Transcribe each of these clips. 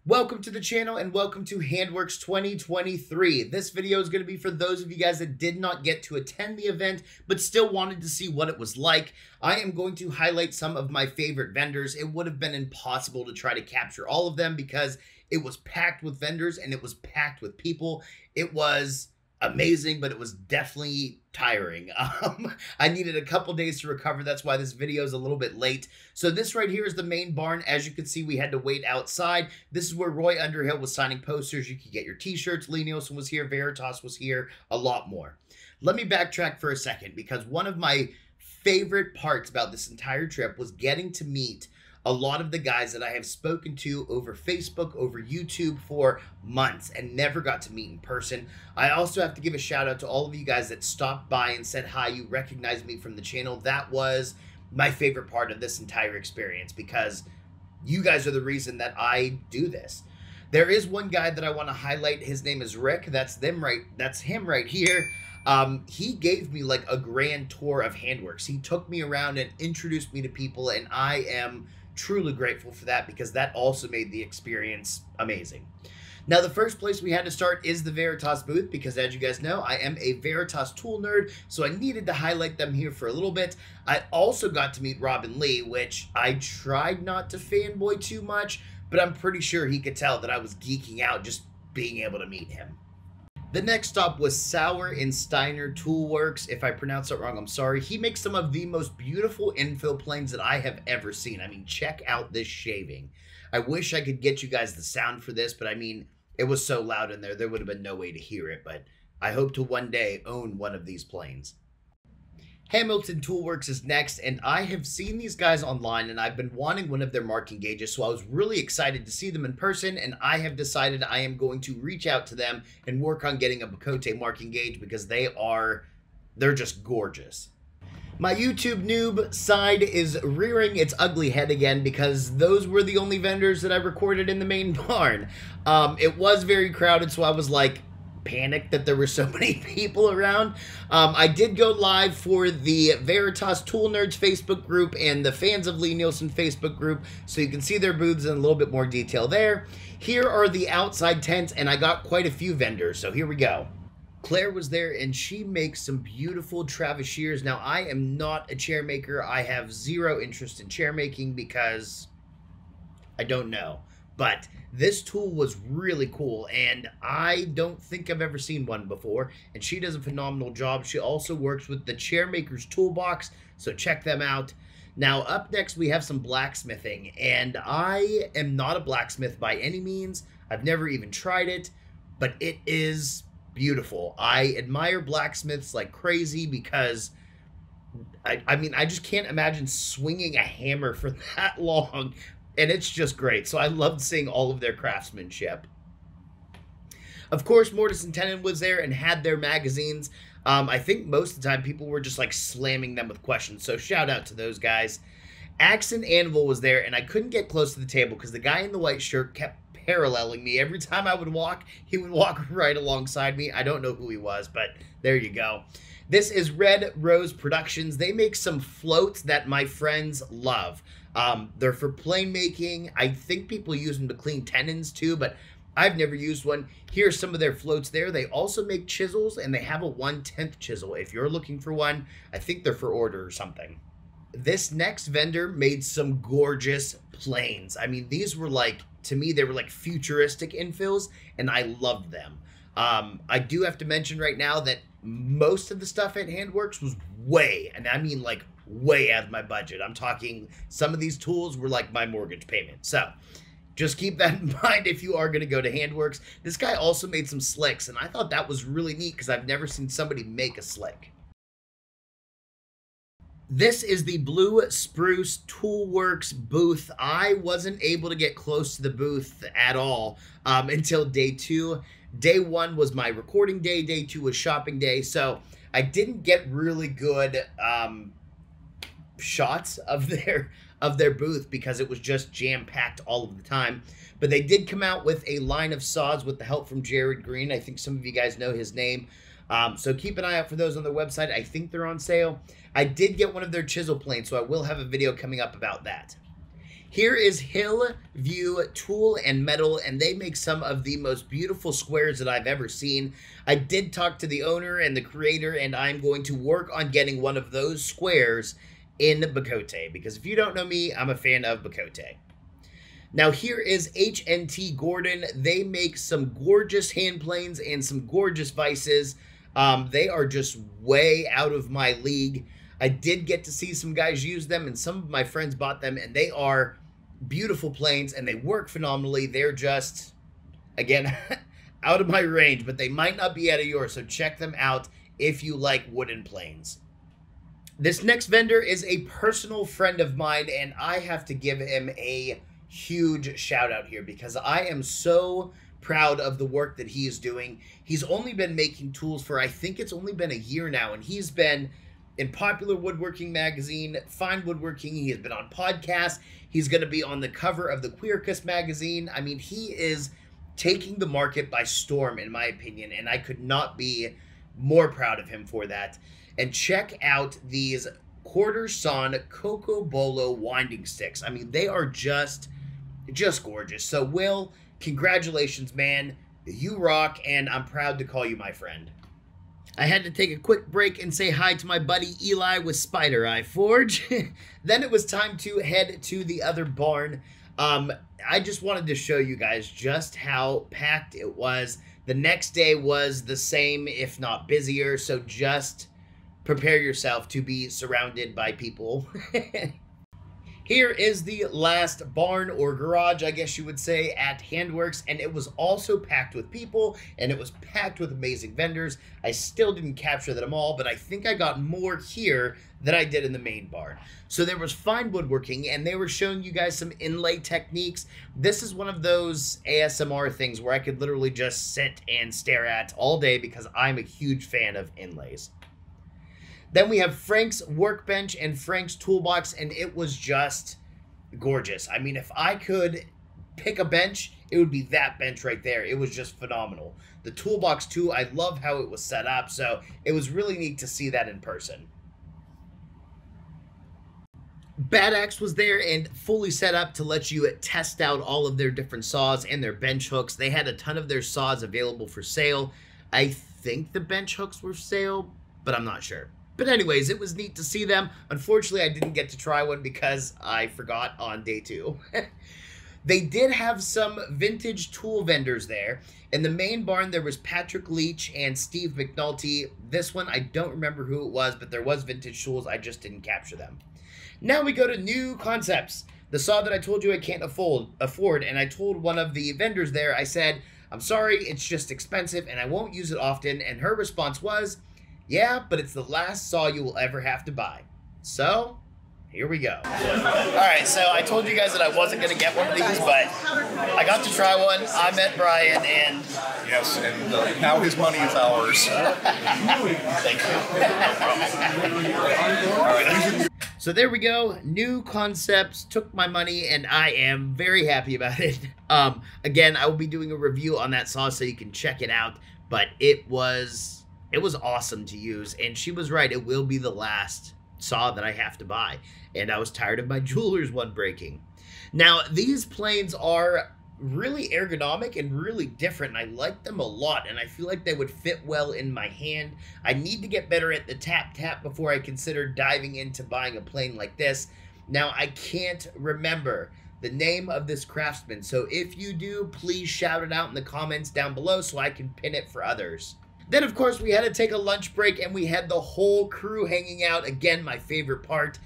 Welcome to the channel and welcome to Handworks 2023. This video is going to be for those of you guys that did not get to attend the event but still wanted to see what it was like. I am going to highlight some of my favorite vendors. It would have been impossible to try to capture all of them because it was packed with vendors and it was packed with people. It was amazing, but it was definitely tiring. I needed a couple days to recover. That's why this video is a little bit late. So this right here is the main barn. As you can see, we had to wait outside. This is where Roy Underhill was signing posters. You could get your t-shirts. Lee Nielsen was here. Veritas was here. A lot more. Let me backtrack for a second because one of my favorite parts about this entire trip was getting to meet a lot of the guys that I have spoken to over Facebook, over YouTube for months and never got to meet in person. I also have to give a shout out to all of you guys that stopped by and said hi. You recognized me from the channel. That was my favorite part of this entire experience because you guys are the reason that I do this. There is one guy that I want to highlight. His name is Rick. That's him right here. He gave me like a grand tour of Handworks. He took me around and introduced me to people, and I am truly grateful for that because that also made the experience amazing. Now, the first place we had to start is the Veritas booth because, as you guys know, I am a Veritas tool nerd, so I needed to highlight them here for a little bit. I also got to meet Robin Lee, which I tried not to fanboy too much, but I'm pretty sure he could tell that I was geeking out just being able to meet him. The next stop was Sauer and Steiner Toolworks. If I pronounce it wrong, I'm sorry. He makes some of the most beautiful infill planes that I have ever seen. I mean, check out this shaving. I wish I could get you guys the sound for this, but I mean, it was so loud in there, there would have been no way to hear it, but I hope to one day own one of these planes. Hamilton Toolworks is next, and I have seen these guys online, and I've been wanting one of their marking gauges, so I was really excited to see them in person, and I have decided I am going to reach out to them and work on getting a Bacote marking gauge because they're just gorgeous. My YouTube noob side is rearing its ugly head again because those were the only vendors that I recorded in the main barn. It was very crowded, so I was like, panicked that there were so many people around. I did go live for the Veritas Tool Nerds Facebook group and the Fans of Lee Nielsen Facebook group, so you can see their booths in a little bit more detail there. Here are the outside tents, and I got quite a few vendors, so here we go. Claire was there, and she makes some beautiful trebuchets. Now, I am not a chair maker. I have zero interest in chair making because I don't know. But this tool was really cool, and I don't think I've ever seen one before, and she does a phenomenal job. She also works with the Chairmaker's Toolbox, so check them out. Now, up next, we have some blacksmithing, and I am not a blacksmith by any means. I've never even tried it, but it is beautiful. I admire blacksmiths like crazy because I mean, I just can't imagine swinging a hammer for that long. And it's just great. So I loved seeing all of their craftsmanship. Of course, Mortise and Tenon was there and had their magazines. I think most of the time people were just like slamming them with questions. So shout out to those guys. Axe and Anvil was there, and I couldn't get close to the table because the guy in the white shirt kept paralleling me. Every time I would walk, he would walk right alongside me. I don't know who he was, but there you go. This is Red Rose Productions. They make some floats that my friends love. They're for plane making. I think people use them to clean tenons too, but I've never used one. Here's some of their floats there. They also make chisels, and they have a 1/10 chisel. If you're looking for one, I think they're for order or something. This next vendor made some gorgeous planes. I mean, these were like, to me, they were like futuristic infills, and I loved them. I do have to mention right now that most of the stuff at Handworks was way, and I mean like way out of my budget. I'm talking some of these tools were like my mortgage payment. So just keep that in mind if you are going to go to Handworks. This guy also made some slicks, and I thought that was really neat because I've never seen somebody make a slick. This is the Blue Spruce Toolworks booth. I wasn't able to get close to the booth at all until day 2. Day 1 was my recording day. Day 2 was shopping day. So I didn't get really good shots of their booth because it was just jam-packed all of the time. But they did come out with a line of saws with the help from Jared Green. I think some of you guys know his name. So keep an eye out for those on their website. I think they're on sale. I did get one of their chisel planes, so I will have a video coming up about that. Here is Hillview Tool and Metal, and they make some of the most beautiful squares that I've ever seen. I did talk to the owner and the creator, and I'm going to work on getting one of those squares in Bacote, because if you don't know me, I'm a fan of Bacote. Now here is HNT Gordon. They make some gorgeous hand planes and some gorgeous vices. They are just way out of my league. I did get to see some guys use them, and some of my friends bought them, and they are beautiful planes, and they work phenomenally. They're just, again, out of my range, but they might not be out of yours, so check them out if you like wooden planes. This next vendor is a personal friend of mine, and I have to give him a huge shout out here because I am so proud of the work that he is doing. He's only been making tools for, I think it's only been a year now, and he's been in Popular Woodworking magazine, Fine Woodworking. He has been on podcasts. He's going to be on the cover of the Queercus magazine. I mean, he is taking the market by storm, in my opinion, and I could not be more proud of him for that. And check out these quarter sawn Coco Bolo winding sticks. I mean, they are just gorgeous. So Will, congratulations, man. You rock, and I'm proud to call you my friend. I had to take a quick break and say hi to my buddy Eli with Spider Eye Forge. Then it was time to head to the other barn. I just wanted to show you guys just how packed it was. The next day was the same, if not busier, so just prepare yourself to be surrounded by people. Here is the last barn or garage, I guess you would say, at Handworks, and it was also packed with people, and it was packed with amazing vendors. I still didn't capture them all, but I think I got more here than I did in the main barn. So there was Fine Woodworking, and they were showing you guys some inlay techniques. This is one of those ASMR things where I could literally just sit and stare at all day because I'm a huge fan of inlays. Then we have Frank's Workbench and Frank's Toolbox, and it was just gorgeous. I mean, if I could pick a bench, it would be that bench right there. It was just phenomenal. The Toolbox, too, I love how it was set up, so it was really neat to see that in person. Bad Axe was there and fully set up to let you test out all of their different saws and their bench hooks. They had a ton of their saws available for sale. I think the bench hooks were for sale, but I'm not sure. But anyways, it was neat to see them. Unfortunately, I didn't get to try one because I forgot on day 2. They did have some vintage tool vendors there. In the main barn, there was Patrick Leach and Steve McNulty. This one, I don't remember who it was, but there was vintage tools. I just didn't capture them. Now we go to new concepts. The saw that I told you I can't afford, and I told one of the vendors there, I said, I'm sorry, it's just expensive, and I won't use it often. And her response was, yeah, but it's the last saw you will ever have to buy. So, here we go. Alright, so I told you guys that I wasn't going to get one of these, but I got to try one. I met Brian, and... Yes, and now his money is ours. Thank you. So there we go. New concepts, took my money, and I am very happy about it. Again, I will be doing a review on that saw so you can check it out, but it was awesome to use, and she was right. It will be the last saw that I have to buy, and I was tired of my jeweler's one breaking. Now, these planes are really ergonomic and really different, and I like them a lot, and I feel like they would fit well in my hand. I need to get better at the tap before I consider diving into buying a plane like this. Now, I can't remember the name of this craftsman, so if you do, please shout it out in the comments down below so I can pin it for others. Then, of course, we had to take a lunch break, and we had the whole crew hanging out. Again, my favorite part.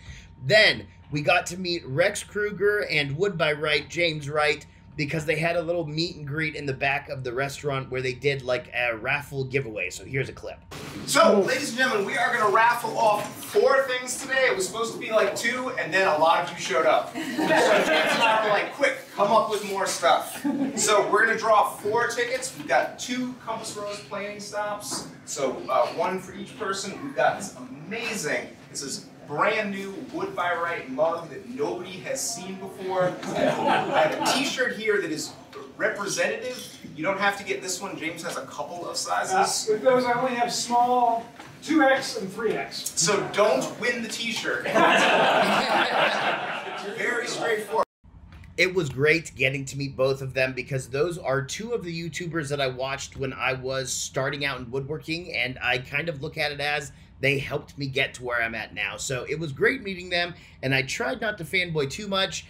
Then, we got to meet Rex Kruger and Wood by Wright, James Wright, because they had a little meet and greet in the back of the restaurant where they did like a raffle giveaway. So here's a clip. So, ladies and gentlemen, we are going to raffle off 4 things today. It was supposed to be like 2, and then a lot of you showed up. So James and I were like, quick, come up with more stuff. So we're going to draw 4 tickets. We've got 2 Compass Rose planing stops. So 1 for each person. We've got this amazing, this is brand new Wood by Wright mug that nobody has seen before. I have a t-shirt here that is representative. You don't have to get this one. James has a couple of sizes. With those, I only have small 2X and 3X. So don't win the t-shirt. Very straightforward. It was great getting to meet both of them because those are two of the YouTubers that I watched when I was starting out in woodworking, and I kind of look at it as they helped me get to where I'm at now. So it was great meeting them, and I tried not to fanboy too much.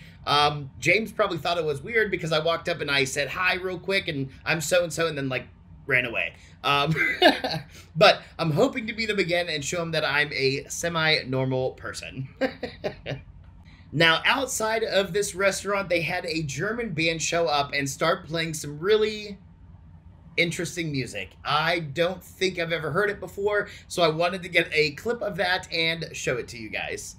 James probably thought it was weird because I walked up and I said hi real quick and I'm so-and-so, and then like ran away. But I'm hoping to meet him again and show him that I'm a semi-normal person. Now, outside of this restaurant, they had a German band show up and start playing some really interesting music. I don't think I've ever heard it before, so I wanted to get a clip of that and show it to you guys.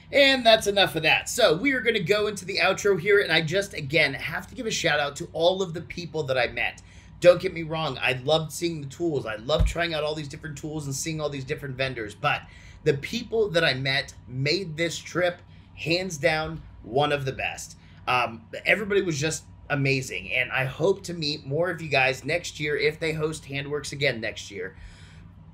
And that's enough of that. So we are going to go into the outro here, and I just, again, have to give a shout out to all of the people that I met. Don't get me wrong, I loved seeing the tools. I loved trying out all these different tools and seeing all these different vendors, but the people that I met made this trip, hands down, one of the best. Everybody was just amazing, and I hope to meet more of you guys next year if they host Handworks again next year.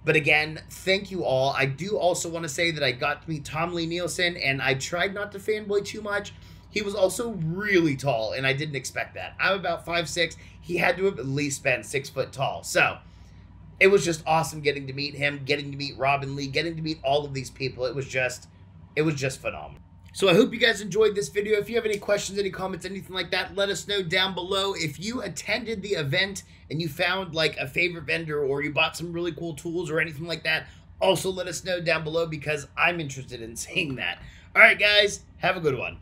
But again, thank you all. I do also want to say that I got to meet Tom Lee Nielsen, and I tried not to fanboy too much. He was also really tall, and I didn't expect that. I'm about 5'6". He had to have at least been 6 foot tall. So it was just awesome getting to meet him, getting to meet Robin Lee, getting to meet all of these people. It was just phenomenal. So I hope you guys enjoyed this video. If you have any questions, any comments, anything like that, let us know down below. If you attended the event and you found like a favorite vendor or you bought some really cool tools or anything like that, also let us know down below because I'm interested in seeing that. All right, guys, have a good one.